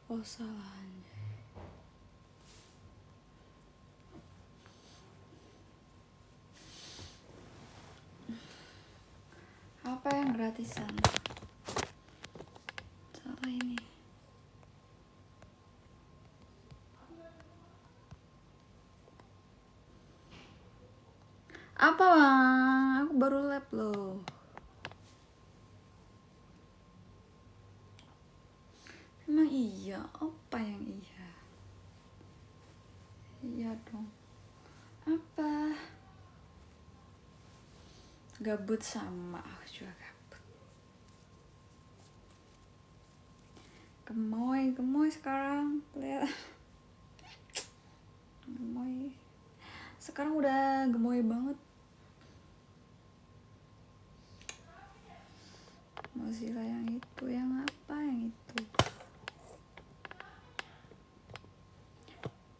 Oh salah anjay. Apa yang gratisan? Salah ini. Apa bang? Aku baru lab loh. Emang iya? Apa yang iya? Iya dong. Apa? Gabut sama aku juga gabut. Gemoy sekarang. Lihat. Gemoy. Sekarang udah gemoy banget. Mozilla yang itu, yang apa yang itu?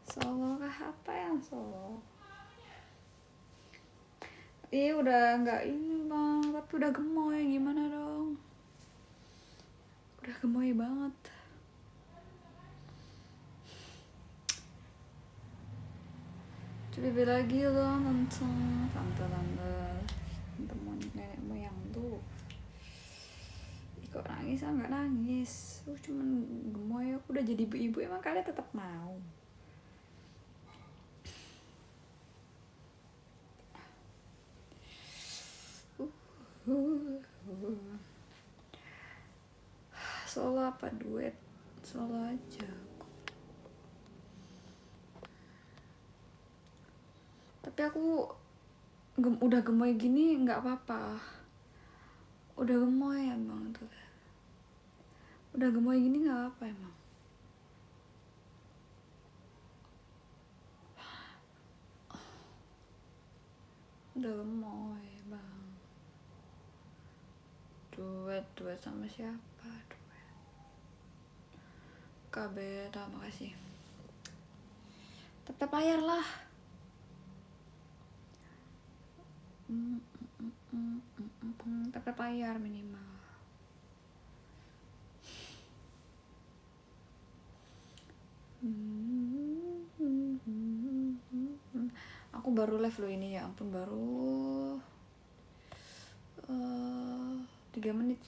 Solo kah? Apa yang solo? Iya udah nggak ini bang, tapi udah gemoy, gimana dong? Udah gemoy banget. Coba lagi loh nonton tante nenek moyang tuh. Kok nangis? Nggak nangis. Cuman gemoy. Aku udah jadi ibu-ibu, emang kalian tetap mau? Solo apa duet? Solo aja. Tapi aku udah gemoy gini nggak apa-apa. Udah gemoy emang tuh. Udah gemoy gini nggak apa emang. Udah gemoy bang. Duet sama siapa? Duet. KB, terima kasih. Tetap layar lah. Tetap layar minimal. Aku baru live lo ini, ya ampun, baru 3 menit.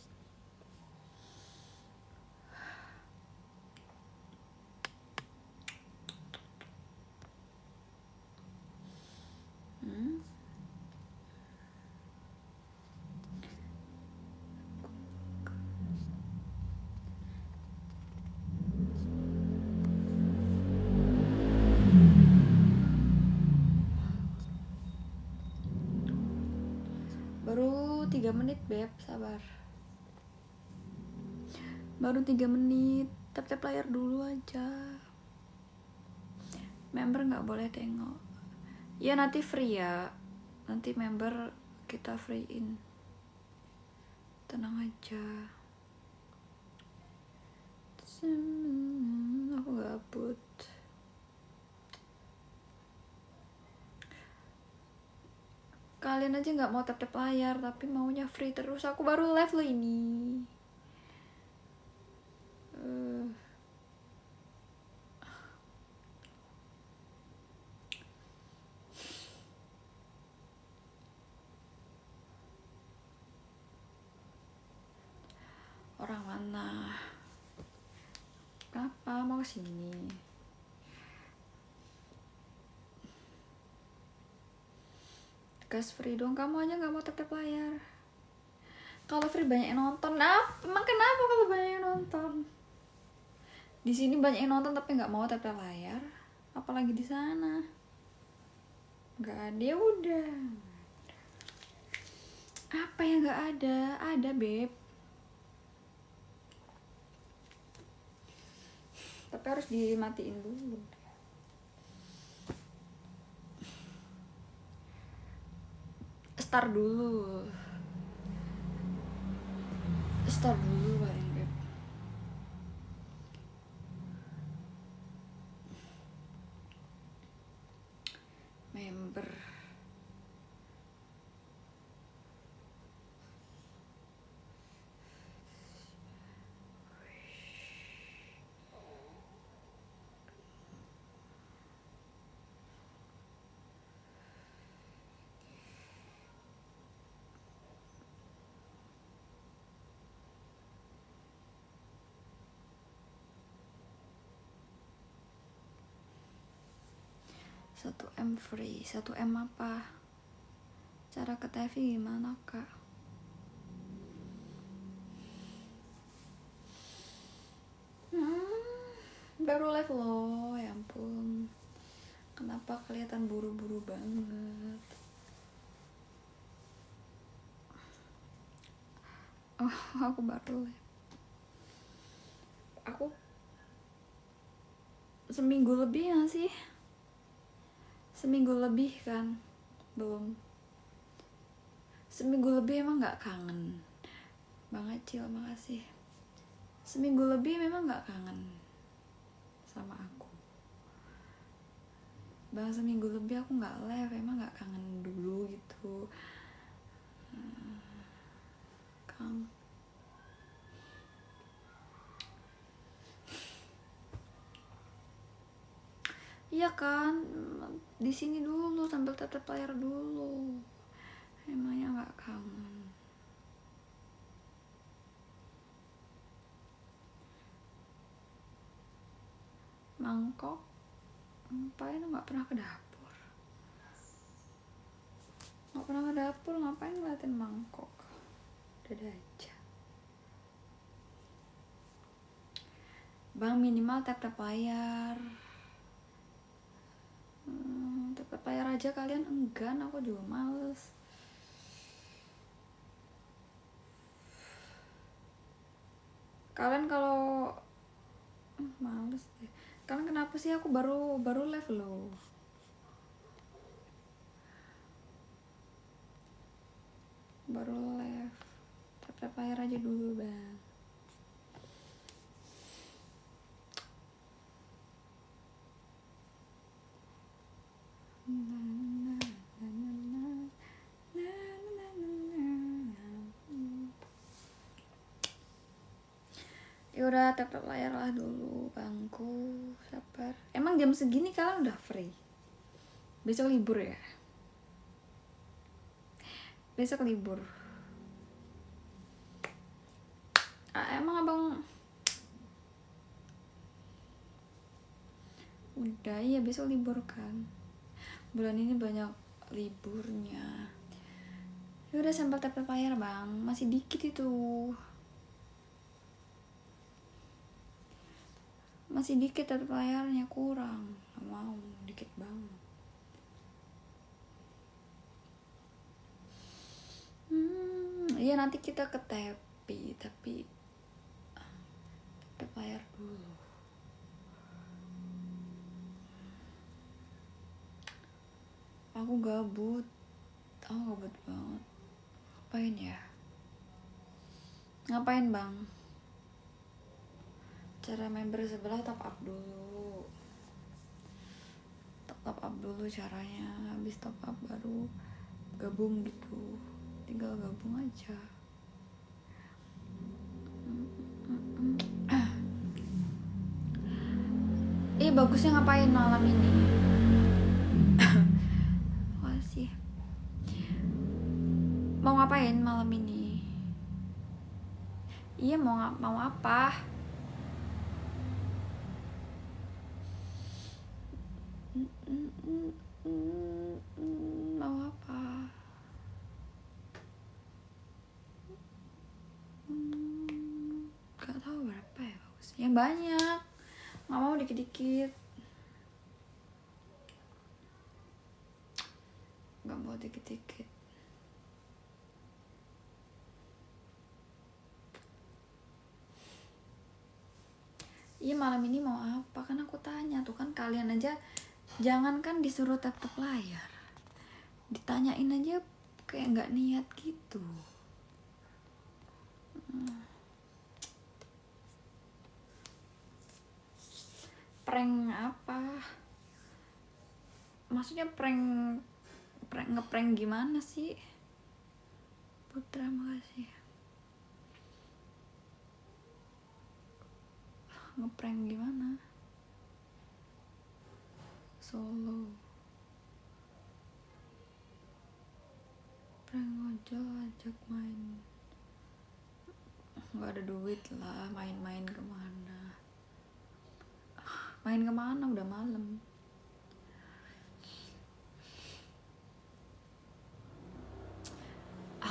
Baru 3 menit beb, sabar. Baru 3 menit. Tap layar dulu aja. Member nggak boleh tengok. Ya nanti free ya. Nanti member kita free-in. Tenang aja. Aku gabut. Kalian aja nggak mau tap layar, tapi maunya free terus. Aku baru live lo ini. Orang mana? Kenapa mau kesini? Gas free dong, kamu aja nggak mau tap layar. Kalau free banyak yang nonton. Nah, emang kenapa kalau banyak yang nonton? Di sini banyak yang nonton tapi nggak mau tap layar. Apalagi di sana. Nggak ada, ya udah. Apa yang nggak ada? Ada beb. Tapi harus dimatiin dulu. Start dulu paling beb. Member. 1M free. 1M apa? Cara ke TV gimana kak? Baru live loh, ya ampun. Kenapa kelihatan buru-buru banget? Oh, aku baru live. Aku seminggu lebih gak sih? Seminggu lebih kan? Belum. Seminggu lebih emang gak kangen. Bang Acil, makasih. Seminggu lebih memang gak kangen sama aku. Bang, seminggu lebih aku gak live, emang gak kangen dulu gitu. Kangen. Iya kan, di sini dulu sambil tetap layar dulu. Emangnya nggak kangen? Mangkok, ngapain nggak pernah ke dapur? Nggak pernah ke dapur, ngapain ngeliatin mangkok? Dada aja. Bang, minimal tap layar. Tap layar aja kalian enggan, aku juga males. Kalian kalau males deh. Kalian kenapa sih? Aku baru live loh. Baru live. Tap layar aja dulu bang. Yaudah, tap layar lah dulu bangku, sabar. Emang jam segini kalian udah free? Besok libur ya? Besok libur. Emang abang udah? Iya, besok libur kan. Bulan ini banyak liburnya. Yaudah, sambil tap layar bang, masih dikit itu. Masih dikit tap layarnya, kurang. Gak mau, dikit banget. Iya, nanti kita ke tepi, tapi tap layar dulu. Aku gabut banget. Ngapain ya? Ngapain bang? Cara member sebelah top up dulu. Top up dulu caranya. Habis top up baru gabung gitu. Tinggal gabung aja. Bagusnya ngapain malam ini? Makasih. Mau ngapain malam ini? Iya, mau apa? Mau apa? Gak tahu berapa ya bagus. Yang banyak. Nggak mau dikit-dikit. Nggak mau dikit-dikit. Iya, malam ini mau apa? Kan aku tanya tuh kan, kalian aja jangankan disuruh tap layar, ditanyain aja kayak nggak niat gitu. Prank apa? Maksudnya ngeprank gimana sih? Putra, makasih. Ngeprank gimana? Solo. Prank ojol ajak main. Nggak ada duit lah, main-main kemana? Main kemana? Udah malam.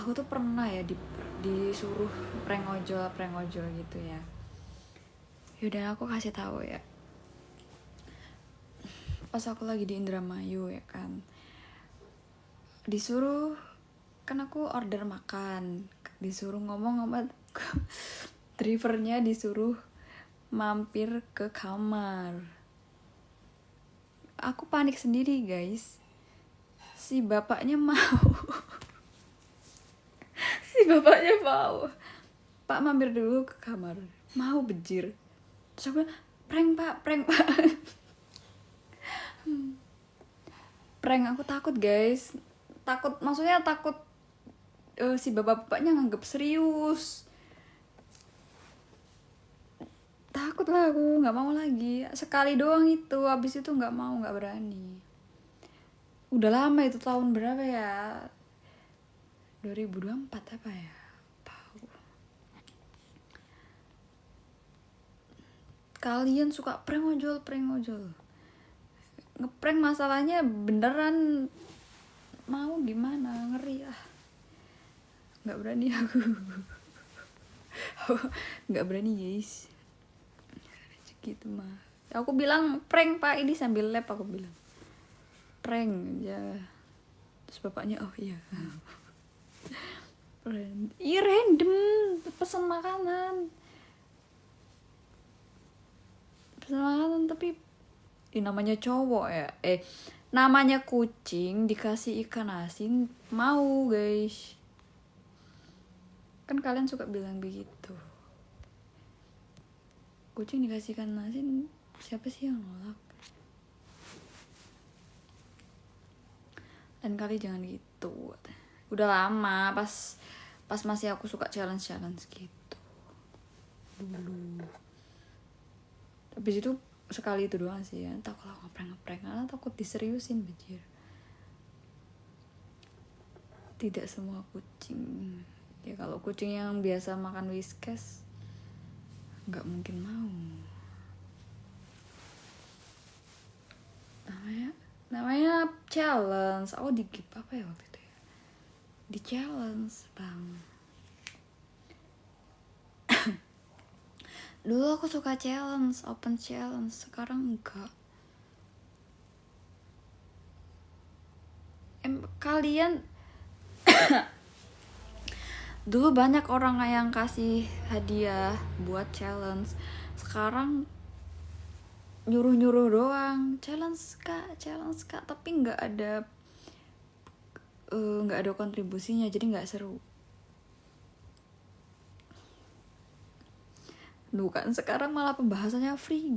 aku tuh pernah ya disuruh prank ojol gitu ya. Yaudah aku kasih tahu ya. Pas aku lagi di Indramayu ya kan, disuruh, kan aku order makan, disuruh ngomong sama drivernya, disuruh mampir ke kamar. Aku panik sendiri guys. Si bapaknya mau Pak mampir dulu ke kamar, mau bejir. Terus aku bilang, prank pak prank. Aku takut guys, maksudnya takut si bapaknya nganggep serius. Takut lah aku, nggak mau lagi. Sekali doang itu, abis itu nggak mau, nggak berani. Udah lama itu, tahun berapa ya, 2024 apa ya, tahu. Kalian suka prank ojol ngeprank, masalahnya beneran mau gimana, ngeri ah. Nggak berani aku. Nggak berani guys, gitu mah. Aku bilang prank pak, ini sambil lab, aku bilang prank aja. Terus bapaknya oh iya. Iya random, pesan makanan tapi namanya cowok ya, namanya kucing dikasih ikan asin mau guys. Kan kalian suka bilang begitu, kucing dikasih ikan asin, siapa sih yang nolak? Dan kali jangan gitu. Udah lama, pas masih aku suka challenge gitu dulu. Habis itu sekali itu doang sih ya, takut lah ngeprank karena takut diseriusin bejir. Tidak semua kucing ya, kalau kucing yang biasa makan Whiskas nggak mungkin mau. Namanya challenge. Aku di give apa ya waktu itu ya, di challenge bang. Dulu aku suka challenge, open challenge, sekarang enggak. Kalian dulu banyak orang yang kasih hadiah buat challenge, sekarang nyuruh doang, challenge kak, tapi nggak ada kontribusinya, jadi nggak seru. Bukan, sekarang malah pembahasannya free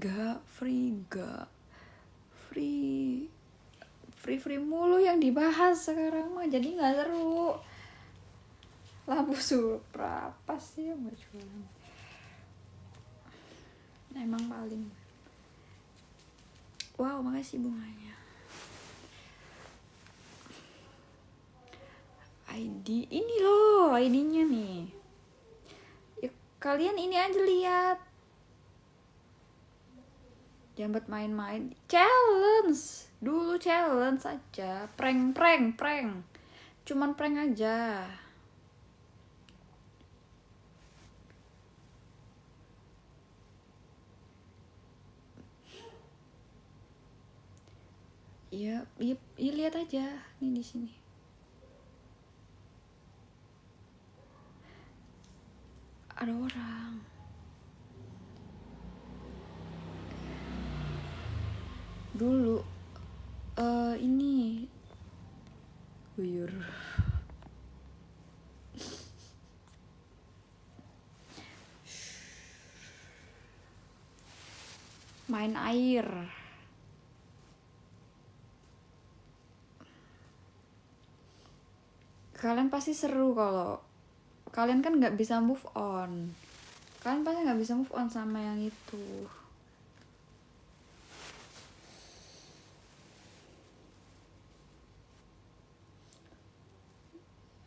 mulu yang dibahas sekarang mah, jadi nggak seru. Lampu Supra apa sih yang nggak jualan, emang paling. Wow, makasih bunganya. ID ini loh, ID-nya nih ya, kalian ini aja lihat, jangan buat main-main. Challenge dulu, challenge aja, prank cuman prank aja. Iya, lihat aja nih di sini. Ada orang. Dulu ini guyur. Main air. Kalian pasti seru kalau kalian kan nggak bisa move on. Kalian pasti nggak bisa move on sama yang itu.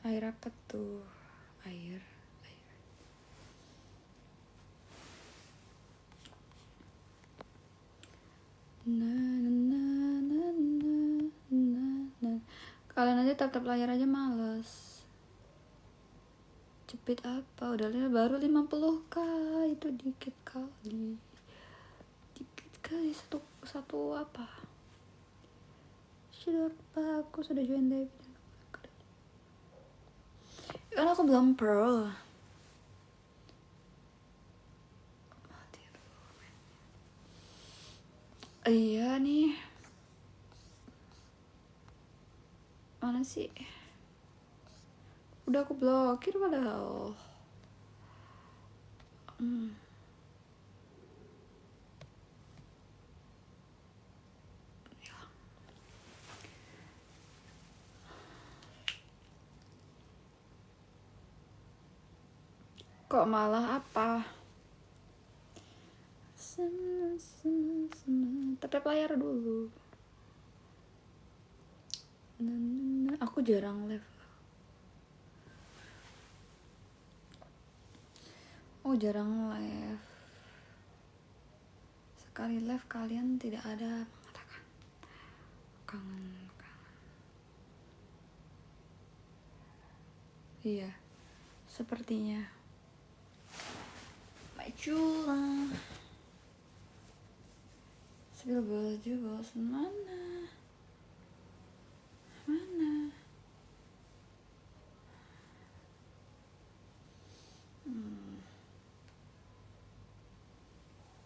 Air apa tuh? Air. Kalian aja tetap layar aja males. Jepit apa? Udah baru 50k, itu dikit kali. Dikit kali satu apa? Sudah apa? Aku sudah join David. Kan aku belum pro. Iya nih. Mana sih? Udah aku blokir padahal. Kok malah apa? Tapi player dulu. Aku jarang live. Oh jarang live. Sekali live kalian tidak ada mengatakan kangen. Iya, sepertinya. Majulah. Sambil baju bosan mana?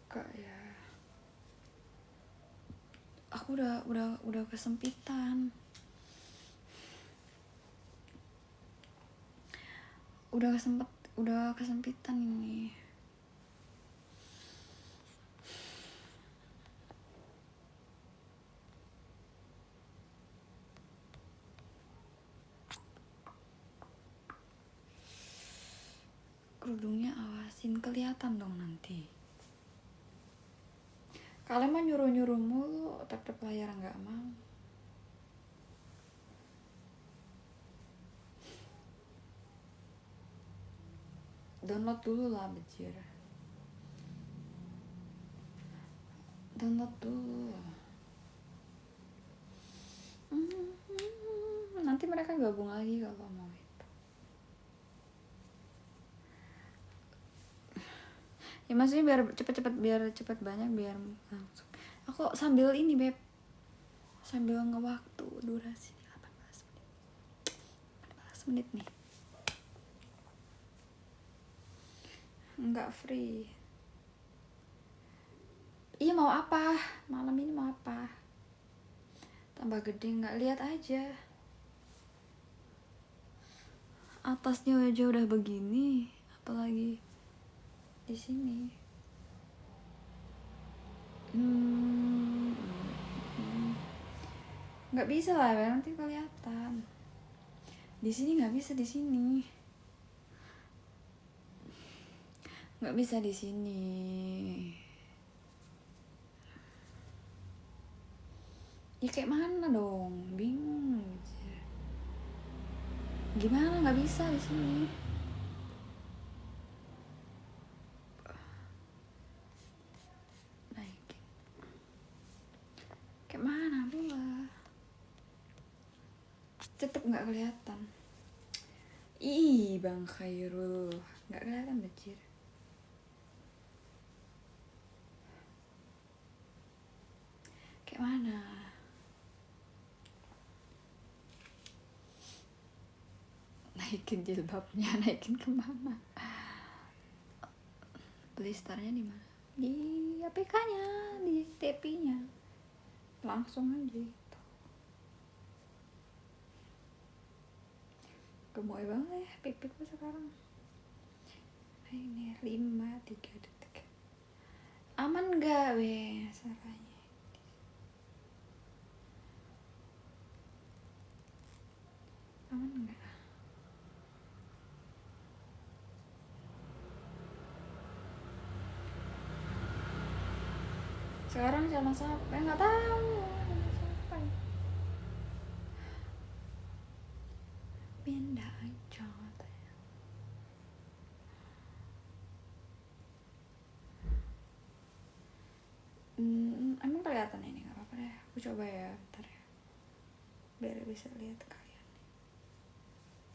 Kak ya. Aku udah kesempitan. Udah kesempitan ini. Kerudungnya awasin, kelihatan dong nanti. Kalian mah nyuruh mulu, tapi player nggak mau. Download dulu lah, bejir. Download dulu. Nanti mereka gabung lagi kalau mau itu. Ya maksudnya biar cepet banyak biar langsung. Aku sambil ini beb, sambil ngewaktu durasi 18 menit nih. Enggak free. Iya mau apa? Malam ini mau apa? Tambah gede nggak, lihat aja. Atasnya aja udah begini, apalagi di sini. Nggak bisa lah, nanti kelihatan. Di sini nggak bisa, di sini. Nggak bisa di sini. Ya kayak mana dong? Bingung aja. Gimana nggak bisa di sini? Naikin. Kayak mana pula? Tetep nggak kelihatan. Ih, Bang Khairul, nggak kelihatan bajir. Kayak mana? Naikin jilbabnya, naikin kemana? Playlistarnya di mana? Di APK-nya, di TP-nya. Langsung aja itu. Gemoy banget ya pipiku sekarang. Ini 5-3 detik. Aman gak weh caranya? Aman gak? Sekarang sama siapa? Nggak tahu. Siapa ya? Pindah aja katanya. Emang kelihatan ini, nggak apa-apa deh. Aku coba ya, bentar ya. Biar bisa lihat kalian.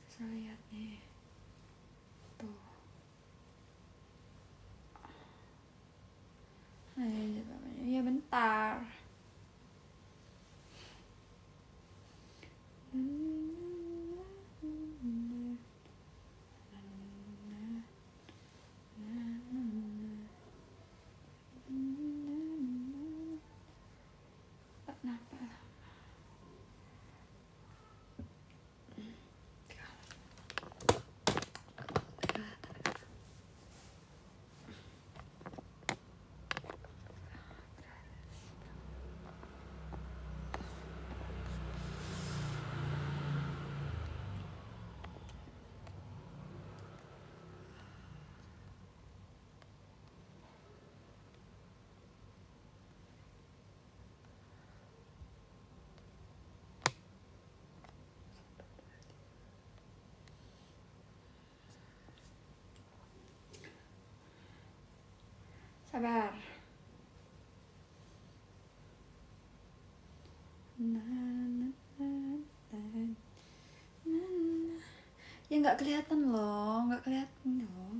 Bisa lihat nih. Sabar. Ya nggak kelihatan loh, nggak kelihatan loh.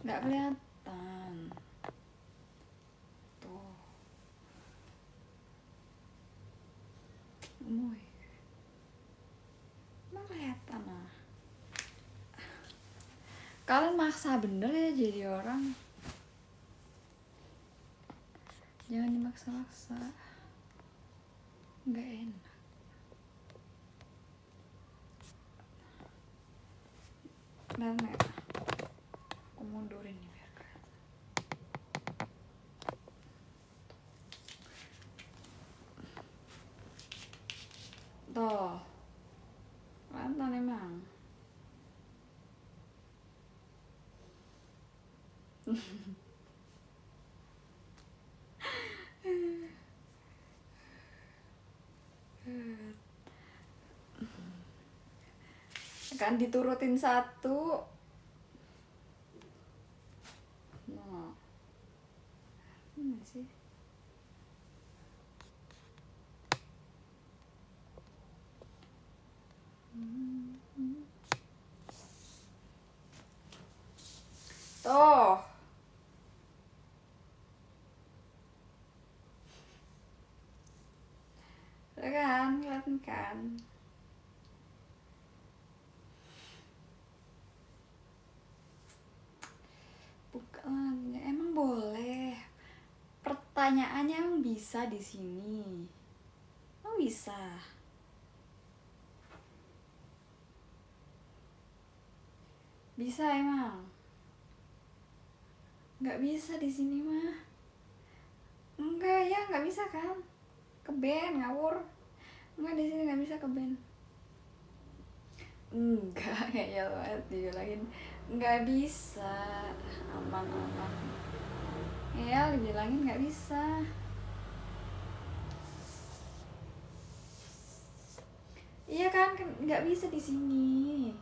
Nggak kelihatan. Tuh. Uy. Nggak kelihatan lah. Kalian maksa bener ya jadi orang. Jangan dimaksa-maksa. Nggak enak. Nah, aku mundurin nih biar kelihatan. Tuh. Kelihatan emang. Kan diturutin satu. Nah. Ini sih. Tuh. Udah kan, kelihatan kan? Bukan, emang boleh. Pertanyaannya emang bisa di sini. Emang bisa. Bisa emang. Nggak bisa di sini mah. Enggak ya, nggak bisa kan? Keben ngawur. Enggak, di sini nggak bisa keben. Enggak, ya banget dibilangin nggak bisa. Aman. Ya, dibilangin nggak bisa. Iya kan nggak bisa di sini.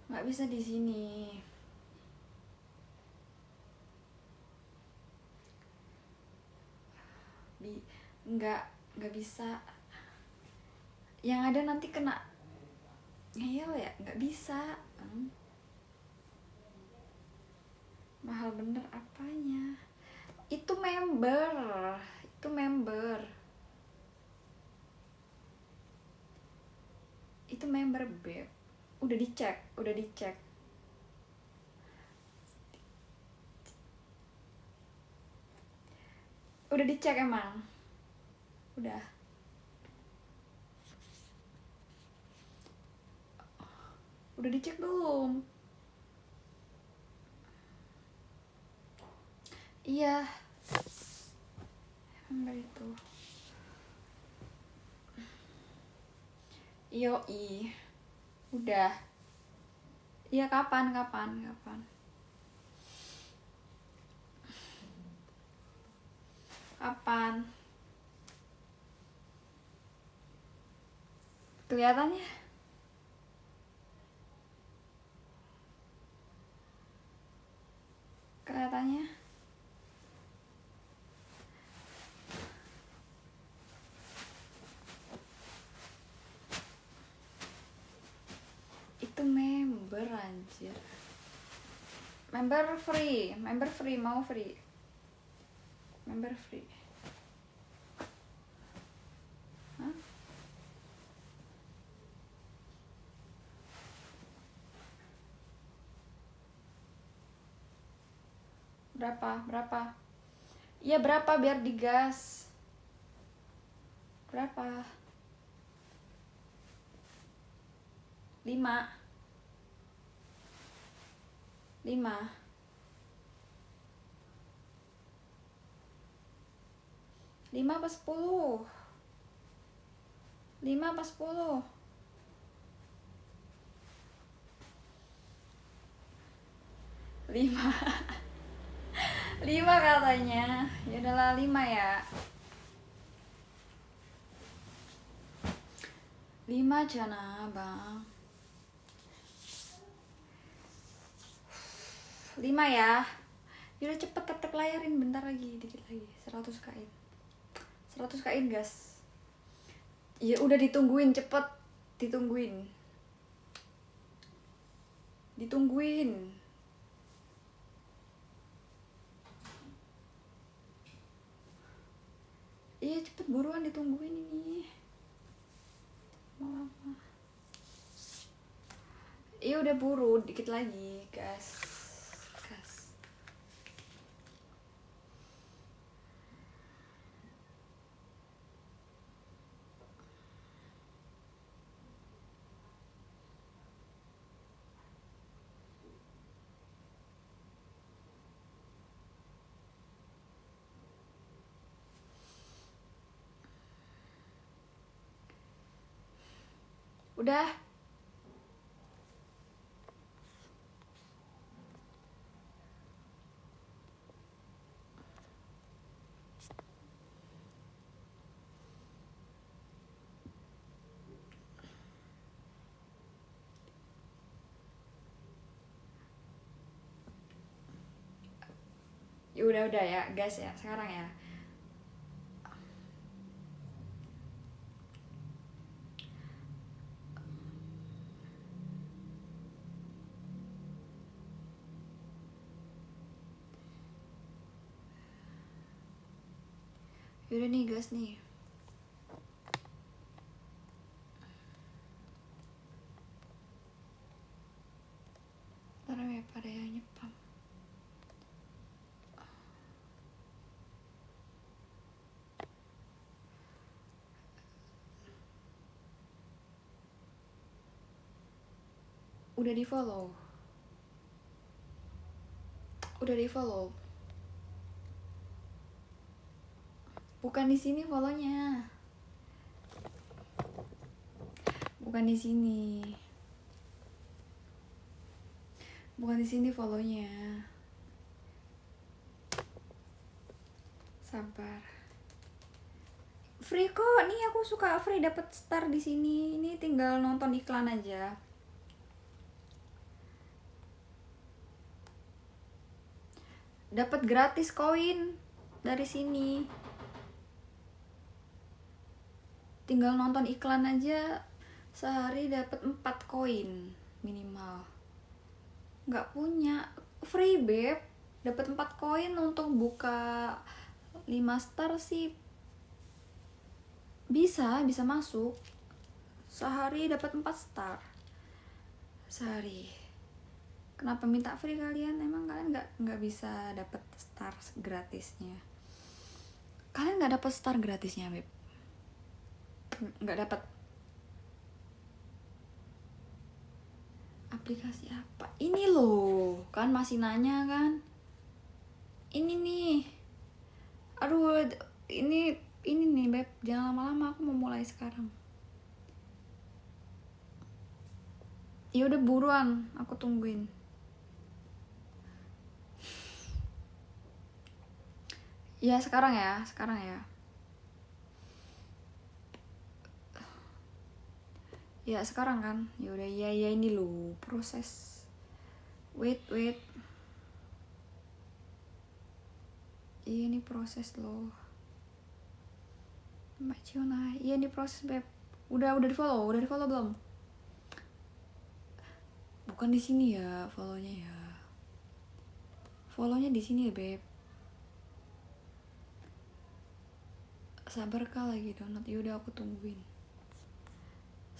Nggak bisa di sini. Nggak bisa. Yang ada nanti kena ngeyel ya, nggak bisa. Mahal bener apanya? Itu member. Itu member beb. Udah dicek. Udah dicek emang. Udah dicek belum? Iya. Member itu. Yoi. Udah. Iya kapan? Kelihatannya? Itu member anjir. Member free, mau free. Member free. Hah? Berapa? Iya berapa biar digas? Berapa? 5 apa 10? 5 apa 10? 5. 5 katanya. Ya udahlah 5 ya. 5 aja nah bang. 5 ya. Yaudah cepet tap layarin, bentar lagi, dikit lagi. 100 kain. 100 kain gas. Ya udah ditungguin, cepet. Ditungguin. Iya cepet buruan, ditungguin ini. Lama. Iya udah buru, dikit lagi gas. Udah. Ya udah ya gas ya sekarang ya. Yaudah nih gas nih. Ntar ya pada yang nyepam. Udah di follow. Bukan di sini follownya. Bukan di sini follownya. Sabar. Free kok. Nih aku suka free, dapat star di sini. Ini tinggal nonton iklan aja. Dapat gratis koin dari sini. Tinggal nonton iklan aja. Sehari dapat 4 koin minimal. Nggak punya. Free beb. Dapat 4 koin untuk buka 5 star sih. Bisa masuk. Sehari dapat 4 star. Sehari. Kenapa minta free kalian? Emang kalian nggak bisa dapat star gratisnya? Kalian nggak dapat star gratisnya, beb? Nggak dapat. Aplikasi apa? Ini loh, kan masih nanya kan? Ini nih. Aduh, ini nih, beb. Jangan lama-lama, aku mau mulai sekarang. Ya udah buruan, aku tungguin. Ya sekarang ya. Ya sekarang kan. Ya udah ya ini loh proses. Wait. Iya ini proses loh. Mbak Ciona, iya ini proses beb. Udah di follow belum? Bukan di sini ya follownya ya. Follownya di sini ya beb. Sabar kah lagi download? Yaudah aku tungguin.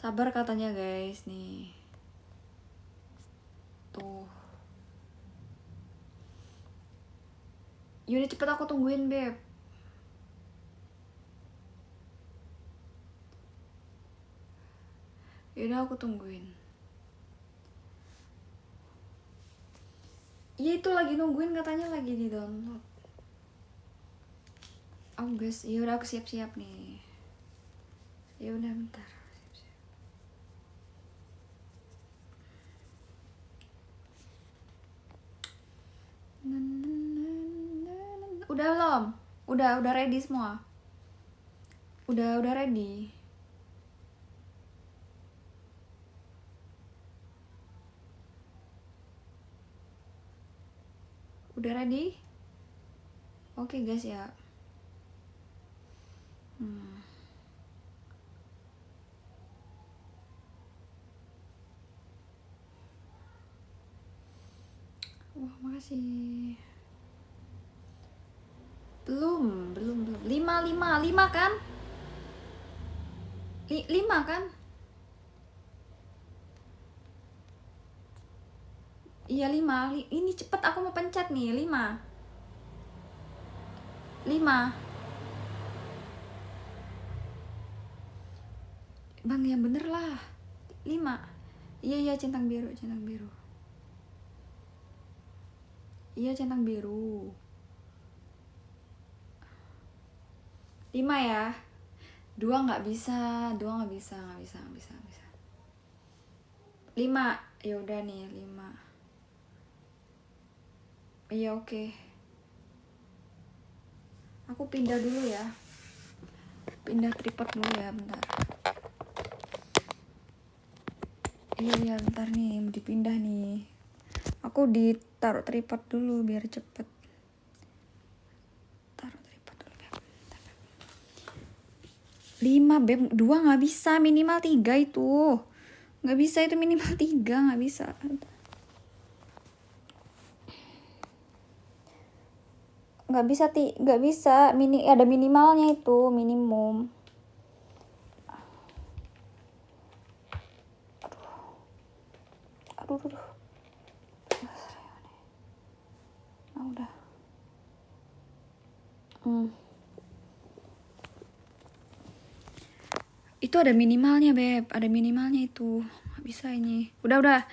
Sabar katanya guys nih. Tuh. Yaudah cepet aku tungguin beb. Yaudah aku tungguin. Iya itu lagi nungguin katanya, lagi di download. Oh guys, yaudah aku siap-siap nih. Ya udah bentar. Udah belum? Udah ready semua? Udah ready. Udah ready? Oke guys ya. Wah, makasih. Belum. 5 kan? 5 kan? Iya 5. Ini cepet aku mau pencet nih. 5. Bang yang bener lah. 5. Iya centang biru. Iya centang biru. 5 ya. 2 nggak bisa. 5. Ya udah nih 5. Iya oke. Aku pindah dulu ya. Pindah tripod dulu ya bentar. Iya bentar nih dipindah nih. Aku ditaruh tripod dulu biar cepet. Taruh tripod dulu Beb. 5 Beb, 2 nggak bisa, minimal 3 itu. Nggak bisa itu minimal 3, nggak bisa. Nggak bisa, ada minimalnya itu, minimum. Aduh. Nah, udah. Itu ada minimalnya Beb, ada minimalnya itu. Nggak bisa ini. Udah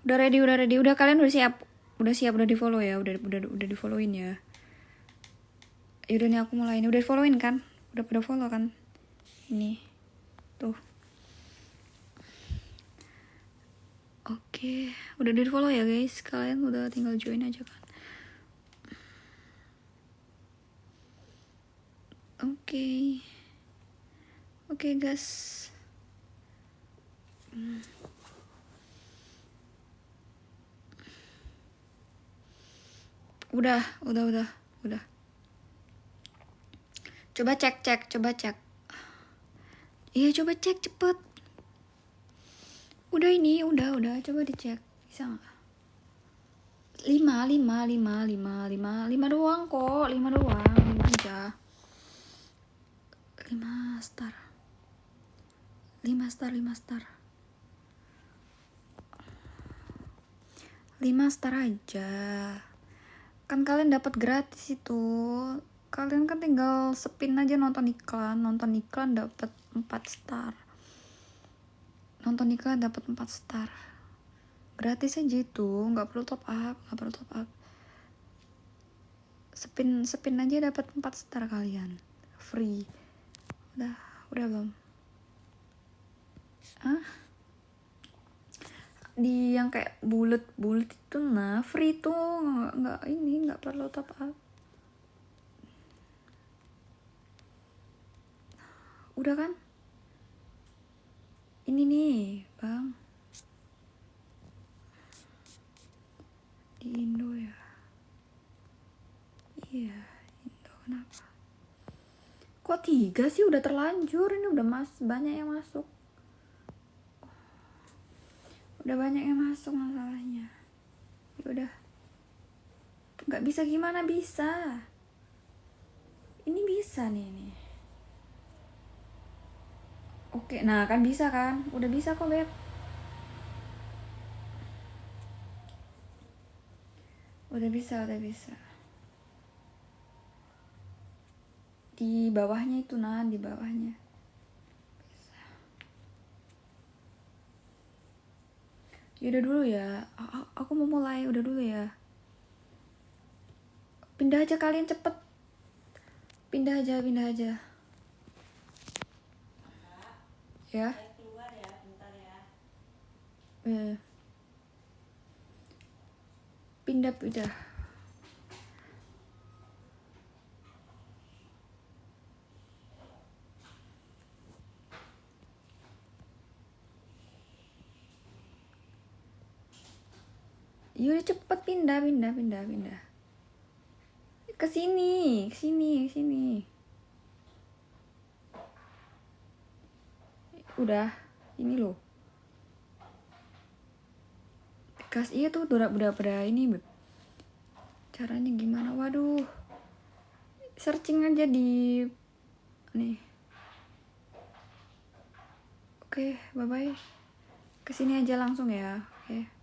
ready. Udah kalian udah siap di follow ya, udah di followin ya. Yaudah nih aku mulai ini, udah di followin kan? Udah pada follow kan? Ini tuh. Oke, udah di follow ya guys. Kalian udah tinggal join aja kan. Oke guys. Udah. Coba cek. Iya coba cek cepet. Udah coba dicek. Bisa nggak? 5 doang kok, 5 aja. 5 star. 5 star aja. Kan kalian dapat gratis itu. Kalian kan tinggal spin aja nonton iklan dapat 4 star. Gratis aja itu, nggak perlu top up. Spin aja dapat 4 star kalian. Free. Udah belum? Di yang kayak bulet itu nah free tuh, nggak perlu top up. Udah kan? Ini nih bang, di Indo ya. Iya Indo, kenapa kok 3 sih? Udah terlanjur ini, udah banyak yang masuk. Masalahnya. Ya udah. Nggak bisa, gimana bisa? Ini bisa nih. Oke, nah kan bisa kan? Udah bisa kok Beb. Udah bisa. Di bawahnya itu di bawahnya. Bisa. Yaudah dulu ya. Aku mau mulai, udah dulu ya. Pindah aja kalian cepet. Pindah aja. Ya. Keluar ya, bentar ya. Pindah. Yaudah cepet pindah. Kesini, kesini, kesini. Udah, ini loh. Gas iya tuh udah ini Beb. Caranya gimana? Waduh. Searching aja di nih. Oke, bye bye. Kesini aja langsung ya. Oke.